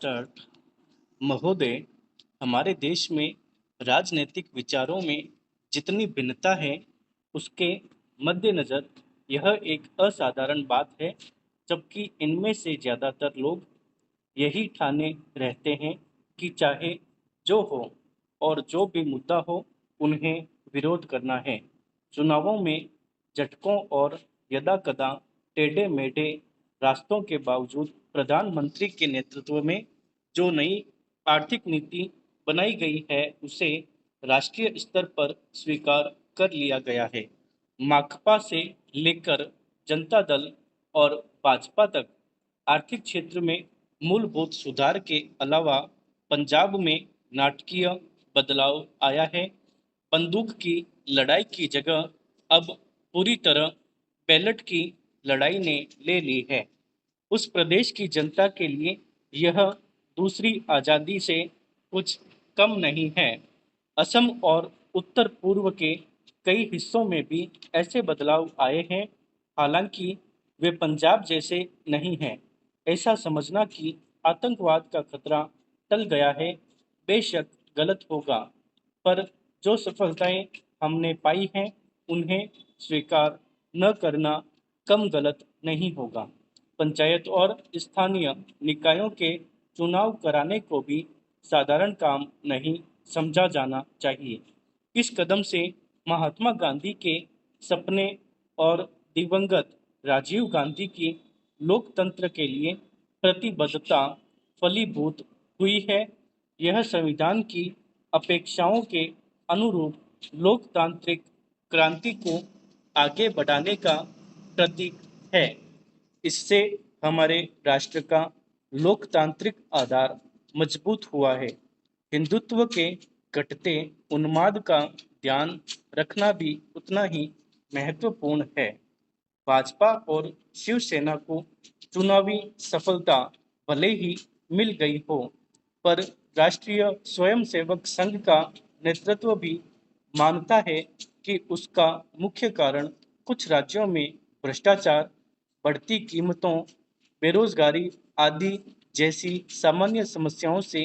Start. महोदय, हमारे देश में राजनीतिक विचारों में जितनी भिन्नता है, उसके मद्देनज़र यह एक असाधारण बात है, जबकि इनमें से ज़्यादातर लोग यही ठाने रहते हैं कि चाहे जो हो और जो भी मुद्दा हो, उन्हें विरोध करना है। चुनावों में झटकों और यदाकदा टेढ़े-मेढ़े रास्तों के बावजूद प्रधानमंत्री के नेतृत्व में जो नई आर्थिक नीति बनाई गई है, उसे राष्ट्रीय स्तर पर स्वीकार कर लिया गया है। माकपा से लेकर जनता दल और भाजपा तक आर्थिक क्षेत्र में मूलभूत सुधार के अलावा पंजाब में नाटकीय बदलाव आया है। बंदूक की लड़ाई की जगह अब पूरी तरह बैलेट की लड़ाई ने ले ली है। उस प्रदेश की जनता के लिए यह दूसरी आज़ादी से कुछ कम नहीं है। असम और उत्तर पूर्व के कई हिस्सों में भी ऐसे बदलाव आए हैं, हालांकि वे पंजाब जैसे नहीं हैं। ऐसा समझना कि आतंकवाद का खतरा टल गया है, बेशक गलत होगा, पर जो सफलताएं हमने पाई हैं, उन्हें स्वीकार न करना कम गलत नहीं होगा। पंचायत और स्थानीय निकायों के चुनाव कराने को भी साधारण काम नहीं समझा जाना चाहिए। इस कदम से महात्मा गांधी के सपने और दिवंगत राजीव गांधी की लोकतंत्र के लिए प्रतिबद्धता फलीभूत हुई है। यह संविधान की अपेक्षाओं के अनुरूप लोकतांत्रिक क्रांति को आगे बढ़ाने का प्रतीक है। इससे हमारे राष्ट्र का लोकतांत्रिक आधार मजबूत हुआ है। हिंदुत्व के घटते उन्माद का ध्यान रखना भी उतना ही महत्वपूर्ण है। भाजपा और शिवसेना को चुनावी सफलता भले ही मिल गई हो, पर राष्ट्रीय स्वयंसेवक संघ का नेतृत्व भी मानता है कि उसका मुख्य कारण कुछ राज्यों में भ्रष्टाचार, बढ़ती कीमतों, बेरोजगारी आदि जैसी सामान्य समस्याओं से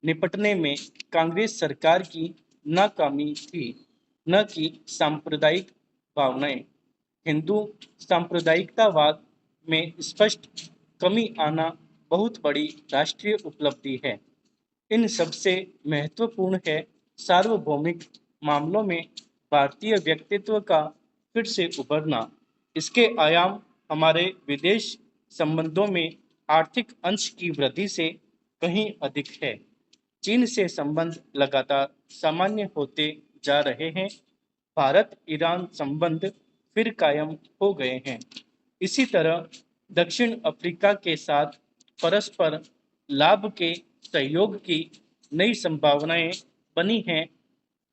निपटने में कांग्रेस सरकार की नाकामी थी, न कि सांप्रदायिक भावनाएं। हिंदू सांप्रदायिकतावाद में स्पष्ट कमी आना बहुत बड़ी राष्ट्रीय उपलब्धि है। इन सबसे महत्वपूर्ण है सार्वभौमिक मामलों में भारतीय व्यक्तित्व का फिर से उभरना। इसके आयाम हमारे विदेश संबंधों में आर्थिक अंश की वृद्धि से कहीं अधिक है। चीन से संबंध लगातार सामान्य होते जा रहे हैं। भारत ईरान संबंध फिर कायम हो गए हैं। इसी तरह दक्षिण अफ्रीका के साथ परस्पर लाभ के सहयोग की नई संभावनाएं बनी हैं।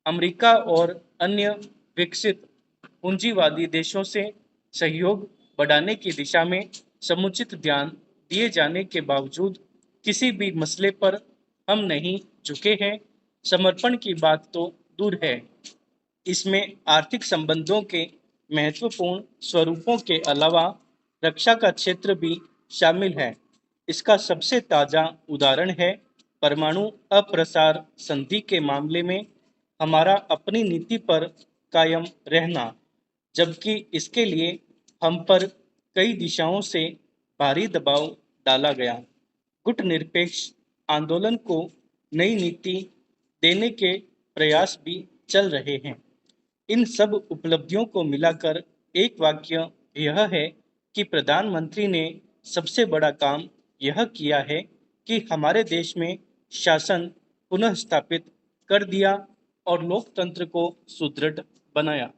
अमेरिका और अन्य विकसित पूंजीवादी देशों से सहयोग बढ़ाने की दिशा में समुचित ध्यान दिए जाने के बावजूद किसी भी मसले पर हम नहीं झुके हैं। समर्पण की बात तो दूर है, इसमें आर्थिक संबंधों के महत्वपूर्ण स्वरूपों के अलावा रक्षा का क्षेत्र भी शामिल है। इसका सबसे ताज़ा उदाहरण है परमाणु अप्रसार संधि के मामले में हमारा अपनी नीति पर कायम रहना, जबकि इसके लिए हम पर कई दिशाओं से भारी दबाव डाला गया। गुटनिरपेक्ष आंदोलन को नई नीति देने के प्रयास भी चल रहे हैं। इन सब उपलब्धियों को मिलाकर एक वाक्य यह है कि प्रधानमंत्री ने सबसे बड़ा काम यह किया है कि हमारे देश में शासन पुनः स्थापित कर दिया और लोकतंत्र को सुदृढ़ बनाया।